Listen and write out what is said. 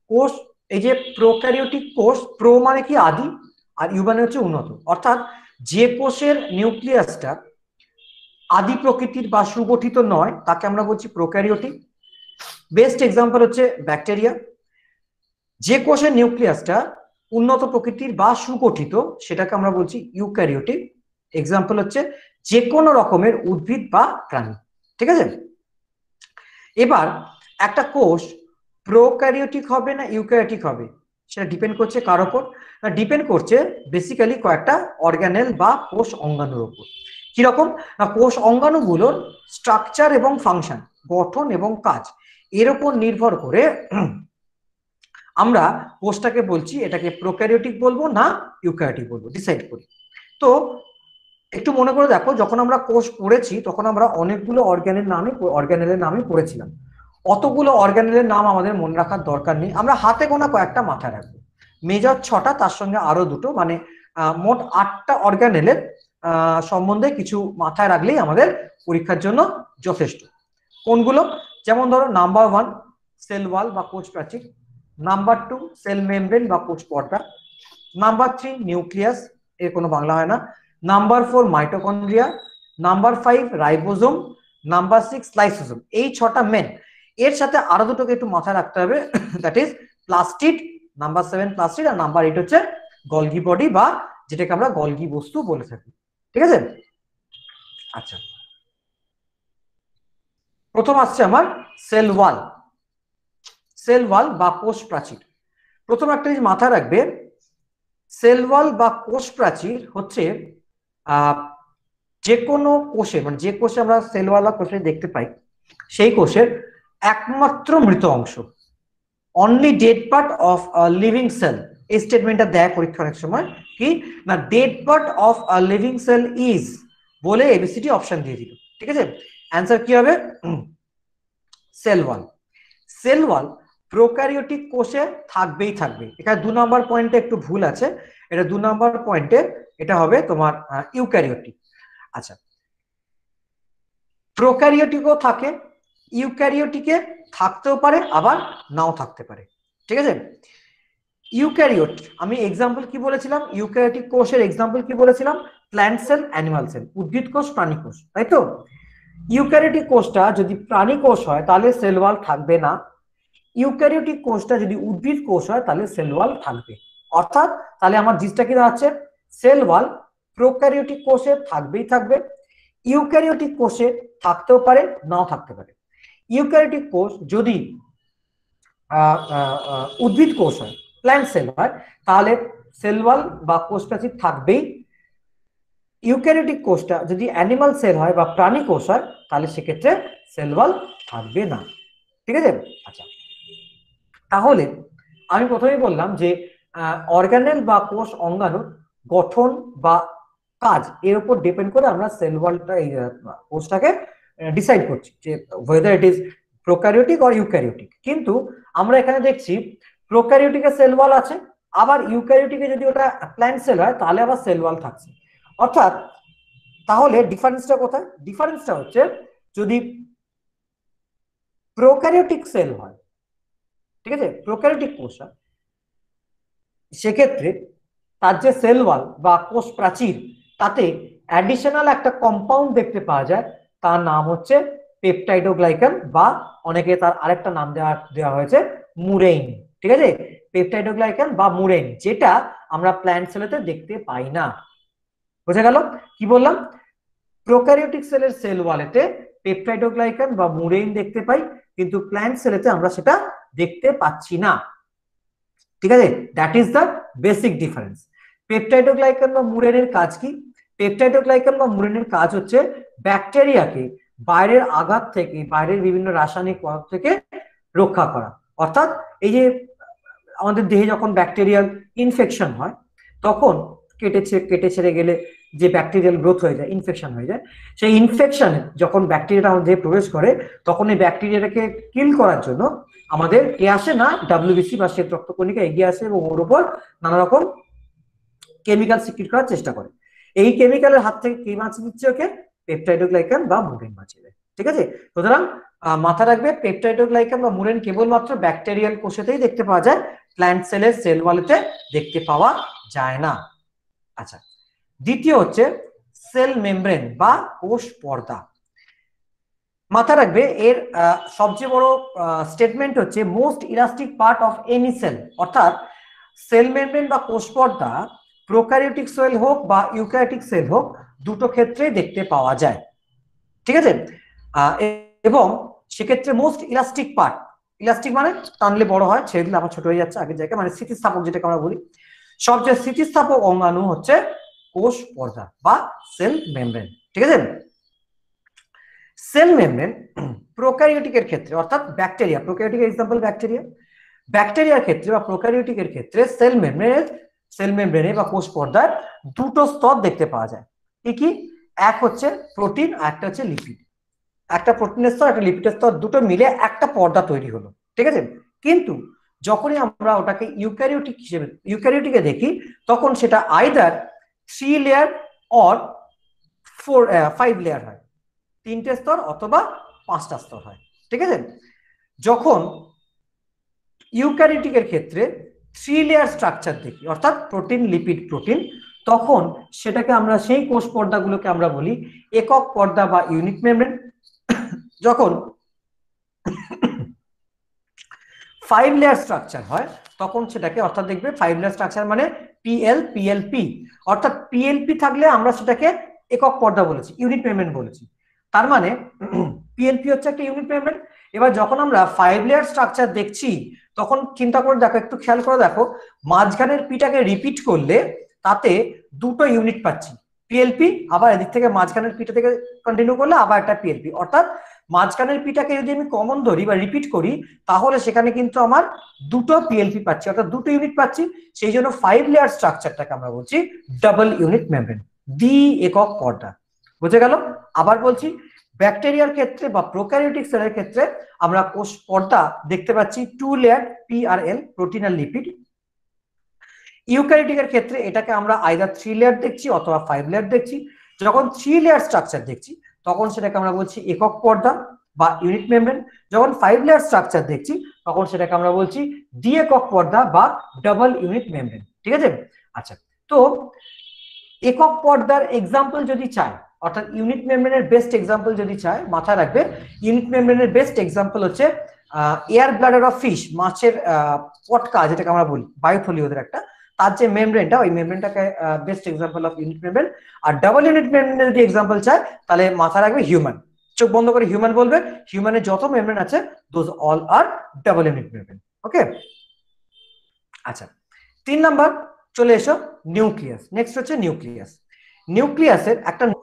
কোষ, এই যে প্রোক্যারিওটিক কোষ, প্রো মানে কি আদি, আর ইউ মানে হচ্ছে উন্নত, অর্থাৎ যে কোষের নিউক্লিয়াসটা আদি প্রকৃতির বা সুগঠিত নয় তাকে আমরা বলছি প্রোক্যারিওটিক। বেস্ট এক্সাম্পল হচ্ছে ব্যাকটেরিয়া। যে কোষের নিউক্লিয়াসটা উন্নত প্রকৃতির বা সুগঠিত সেটাকে আমরা বলছি ইউক্যারিওটিক। এক্সাম্পল হচ্ছে যে কোনো রকমের উদ্ভিদ বা প্রাণী। ঠিক আছে, এবার একটা কোষ প্রোক্যারিওটিক হবে না ইউক্যারিওটিক হবে সেটা ডিপেন্ড করছে কার উপর? ডিপেন্ড করছে বেসিক্যালি কয়েকটা অর্গানেল বা কোষ অঙ্গাণুর উপর। কিরকম না, কোষ অঙ্গাণুগুলোর স্ট্রাকচার এবং ফাংশন, গঠন এবং কাজ, এর উপর নির্ভর করে আমরা কোষটাকে বলছি এটাকে প্রোক্যারিওটিক বলবো না ইউক্যারিওটিক বলবো, ডিসাইড করি। তো একটু মনে করে দেখো, যখন আমরা কোষ পড়েছি তখন আমরা অনেকগুলো অর্গানেলের নামে পড়েছিলাম। অতগুলো অর্গানেলের নাম আমাদের মনে রাখার দরকার নেই, আমরা হাতে গোনা কয়েকটা মাথায় রাখবো। মেজর 6টা, তার সঙ্গে আরো 2টো, মানে মোট 8টা অর্গানেলের সম্বন্ধে কিছু মাথায় রাখলেই আমাদের পরীক্ষার জন্য যথেষ্ট। কোনগুলো? যেমন ধরো, নাম্বার 1 সেল ওয়াল বা কোষ প্রাচীর, নাম্বার 2 সেল মেমব্রেন বা কোষ পর্দা, নাম্বার 3 নিউক্লিয়াস, এর কোনো বাংলা হয় না, number 4 mitochondria, number 5 ribosome, number 6 lysosome. এই 6টা মেন। এর সাথে আরো 2টোকে একটু মাথায় রাখতে হবে, that is plastid, number 7 plastid, আর নাম্বার 8 হচ্ছে গলগি বডি বা যেটাকে আমরা গলগি বস্তু বলে থাকি। ঠিক আছে, আচ্ছা, প্রথম আসছে আমার সেল ওয়াল। সেল ওয়াল বা কোষ প্রাচীর। প্রথম একটা জিনিস মাথায় রাখবে, সেল ওয়াল বা কোষ প্রাচীর হচ্ছে যে কোনো কোষে, মানে যে কোষে আমরা সেল ওয়াল বা কোষে দেখতে পাই সেই কোষের একমাত্র মৃত অংশ, only dead part of living sell. এই স্টেটমেন্টটা দেয় পরীক্ষা অনেক সময়, কি না, dead part of living sell is, বলে এবিসিডি অপশন দিয়ে দিল। ঠিক আছে, অ্যান্সার কি হবে? Cell wall. Cell wall prokaryotic কোষে থাকবেই থাকবে। এখানে 2 নম্বর পয়েন্টে একটু ভুল আছে, এটা 2 নম্বর পয়েন্টে এটা হবে তোমার ইউক্যারিওটিক। আচ্ছা, প্রোক্যারিওটিকও থাকে, ইউক্যারিওটিকে থাকতেও পারে আবার নাও থাকতে পারে। ঠিক আছে, ইউক্যারিওট আমি এক্সাম্পল কি বলেছিলাম, ইউক্যারিওটিক কোষের এক্সাম্পল কি বলেছিলাম? প্ল্যান্ট সেল, অ্যানিমাল সেল, উদ্ভিদ কোষ, প্রাণী কোষ, তাই তো? ইউক্যারিওটিক কোষটা যদি প্রাণী কোষ হয় তাহলে সেল ওয়াল থাকবে না, ইউক্যারিওটিক কোষটা যদি উদ্ভিদ কোষ হয় তাহলে সেল ওয়াল থাকবে। অর্থাৎ তাহলে আমার জিনিসটা কি দাঁড়াচ্ছে, সেল ওয়াল প্রোক্যারিওটিক কোষে থাকবেই থাকবে, ইউক্যারিওটিক কোষে থাকতেও পারে নাও থাকতে পারে। ইউক্যারিওটিক কোষ যদি উদ্ভিদ কোষ হয়, প্ল্যান্ট সেল হয়, তাহলে সেল ওয়াল বা কোষ প্রাচীর থাকবেই। ইউক্যারিওটিক কোষটা যদি অ্যানিমাল সেল হয় বা প্রাণী কোষ হয় তাহলে সেক্ষেত্রে সেল ওয়াল থাকবে না। ঠিক আছে, আচ্ছা, তাহলে আমি প্রথমেই বললাম যে অর্গানেল বা কোষ অঙ্গাণুর গঠন বা কাজ এর উপর ডিপেন্ড করে আমরা সেল ওয়ালটা, এই কোষটাকে ডিসাইড করছি যে weather it is prokaryotic or eukaryotic. কিন্তু আমরা এখানে দেখছি প্রোক্যারিওটিকে সেল ওয়াল আছে, আবার ইউক্যারিওটিকে যদি ওটা প্ল্যান্ট সেল হয় তাহলে আবার সেল ওয়াল থাকছে। অর্থাৎ তাহলে ডিফারেন্সটা কোথায়? ডিফারেন্সটা হচ্ছে যদি প্রোক্যারিওটিক সেল হয়, ঠিক আছে, প্রোক্যারিওটিক কোষ হয়, সেক্ষেত্রে তার যে সেল ওয়াল বা কোষ প্রাচীর তাতে অ্যাডিশনাল একটা কম্পাউন্ড দেখতে পাওয়া যায়, তার নাম হচ্ছে পেপটাইডোগ্লাইকান, বা অনেকে তার আরেকটা নাম দেওয়া হয়েছে মুরেইন। ঠিক আছে, পেপটাইডোগ্লাইকান বা মুরেইন, যেটা আমরা প্ল্যান্ট সেলেতে দেখতে পাই না। বোঝা গেল কি বললাম? প্রোক্যারিওটিক সেলের সেল ওয়ালেতে পেপটাইডোগ্লাইকান বা মুরেইন দেখতে পাই, কিন্তু প্ল্যান্ট সেলেতে আমরা সেটা দেখতে পাচ্ছি না। ঠিক আছে, that is the basic difference. Peptidoglycan বা মুরেনের কাজ কি? পেপটাইডোগ্লাইকান বা মুরেনের কাজ হচ্ছে ব্যাকটেরিয়াকে বাইরের আঘাত থেকে, বাইরের বিভিন্ন রাসায়নিক পদার্থ থেকে রক্ষা করা। অর্থাৎ এই যে আমাদের দেহে যখন ব্যাকটেরিয়াল ইনফেকশন হয় তখন কেটে ছেড়ে গেলে যে ব্যাকটেরিয়াল গ্রোথ হয়ে যায়, ইনফেকশন হয়ে যায়, সেই ইনফেকশনে যখন ব্যাকটেরিয়াটা আমাদের দেহে প্রবেশ করে তখন এই ব্যাকটেরিয়াটাকে কিল করার জন্য আমাদের কে আসে না, ডাব্লিউবিসি বা শ্বেত রক্তকণিকা এগিয়ে আসে এবং ওর উপর নানা রকম কেমিক্যাল সিক্রিট করার চেষ্টা করে। এই কেমিক্যালের হাত থেকে কে বাঁচিয়ে দিচ্ছে ওকে? পেপটাইডোগ্লাইকান বা মুরেন বাঁচিয়ে দেয়। ঠিক আছে, সুতরাং মাথা রাখবে পেপটাইডোগ্লাইকান বা মুরেন কেবলমাত্র ব্যাকটেরিয়াল কোষেতেই দেখতে পাওয়া যায়, প্ল্যান্ট সেলের সেল ওয়ালেতে দেখতে পাওয়া যায় না। আচ্ছা, দ্বিতীয় হচ্ছে সেল মেমব্রেন বা কোষ পর্দা। মাথা রাখবে এর সবচেয়ে বড় স্টেটমেন্ট হচ্ছে most elastic part of any cell, অর্থাৎ সেল মেমব্রেন বা কোষ পর্দা প্রোক্যারিওটিক সেল হোক বা ইউক্যারিওটিক সেল হোক দুটো ক্ষেত্রেই দেখতে পাওয়া যায়, ঠিক আছে। এবং সেক্ষেত্রে মোস্ট ইলাস্টিক পার্ট, ইলাস্টিক মানে টানলে বড় হয়, ছেড়ে দিলে আবার ছোট হয়ে যাচ্ছে আগের জায়গায়, মানে স্থিতিস্থাপক যেটাকে আমরা বলি, সবচেয়ে স্থিতিস্থাপক অঙ্গাণু হচ্ছে কোষ পর্দা বা সেল মেমব্রেন, ঠিক আছে। সেল মেমব্রেন প্রোক্যারিওটিকের ক্ষেত্রে অর্থাৎ ব্যাকটেরিয়া, প্রোক্যারিওটিক এক্সাম্পল ব্যাকটেরিয়া, ব্যাকটেরিয়ার ক্ষেত্রে বা প্রোক্যারিওটিকের ক্ষেত্রে সেল মেমব্রেনে বা কোষ পর্দার দুটো স্তর দেখতে পাওয়া যায়। কি কি? এক হচ্ছে প্রোটিন আর একটা হচ্ছে লিপিড। একটা প্রোটিনের স্তর একটা লিপিডের স্তর দুটো মিলে একটা পর্দা তৈরি হলো, ঠিক আছে। কিন্তু যখনই আমরা ওটাকে ইউক্যারিওটিকে দেখি তখন সেটা আইদার 3 লেয়ার অর 5 লেয়ার হয়, 3টে স্তর অথবা 5টা স্তর হয়, ঠিক আছে। যখন ইউক্যারিওটিকের ক্ষেত্রে 3 লেয়ার স্ট্রাকচার দেখি, অর্থাৎ প্রোটিন লিপিড প্রোটিন, তখন সেটাকে আমরা সেই কোষ পর্দাগুলোকে আমরা বলি একক পর্দা বা ইউনিট মেমব্রেন। যখন 5 লেয়ার স্ট্রাকচার হয় তখন সেটাকে, অর্থাৎ দেখবে 5 লেয়ার স্ট্রাকচার মানে পিএলপি, অর্থাৎ পিএলপি থাকলে আমরা সেটাকে একক পর্দা বলেছি, ইউনিট মেমব্রেন বলেছি। তার মানে পিএলপি হচ্ছে একটা ইউনিট মেমব্রেন। এবার যখন আমরা 5 লেয়ার স্ট্রাকচার দেখছি তখন চিন্তা করে দেখো, একটু খেয়াল করে দেখো, মাঝখানের পিটাকে রিপিট করলে তাতে দুটো ইউনিট পাচ্ছি, পিএলপি, আবার এদিক থেকে মাঝখানের পিটা থেকে কন্টিনিউ করলে আবার একটা পিএলপি, অর্থাৎ মাঝখানের পিটাকে যদি আমি কমন ধরি বা রিপিট করি তাহলে সেখানে কিন্তু আমার দুটো পিএলপি পাচ্ছি, অর্থাৎ দুটো ইউনিট পাচ্ছি। সেই জন্য 5 লেয়ার স্ট্রাকচারটাকে আমরা বলছি ডাবল ইউনিট মেমব্রেন, দ্বি একক পর্দা। বুঝে গেল? আবার বলছি, ব্যাকটেরিয়ার ক্ষেত্রে বা প্রোক্যারিওটিক সেলের ক্ষেত্রে আমরা কোষ পর্দা দেখতে পাচ্ছি 2 লেয়ার পিআরএল, প্রোটিন আর লিপিড। ইউক্যারিওটিকের ক্ষেত্রে এটাকে আমরা আইদার 3 লেয়ার দেখছি অথবা 5 লেয়ার দেখছি। যখন 3 লেয়ার স্ট্রাকচার দেখছি তখন সেটাকে আমরা বলছি একক পর্দা বা ইউনিট মেমব্রেন। যখন 5 লেয়ার স্ট্রাকচার দেখছি তখন সেটাকে আমরা বলছি দ্বি একক পর্দা বা ডাবল ইউনিট মেমব্রেন, ঠিক আছে। আচ্ছা, তো একক পর্দার এক্সাম্পল যদি চাই, অর্থাৎ ইউনিট মেমব্রেনের বেস্ট এক্সাম্পল যদি চাই, মাথায় রাখবে ইউনিট মেমব্রেনের বেস্ট এক্সাম্পল হচ্ছে এয়ার ব্লাডার অফ ফিশ, মাছের পটকা যেটাকে আমরা বলি, বায়ুথলি ওদের একটা, তার যে মেমব্রেনটা, ওই মেমব্রেনটাকে best example of unit membrane. আর ডাবল ইউনিট মেমব্রেনের যদি এক্সাম্পল চাই তাহলে মাথায় রাখবে হিউম্যান, চোখ বন্ধ করে হিউম্যান বলবে, হিউম্যানের যত মেমব্রেন আছে those all are double unit membrane, okay. আচ্ছা, 3 নাম্বার চলে এসো নিউক্লিয়াস। নেক্সট হচ্ছে নিউক্লিয়াস। নিউক্লিয়াসের একটা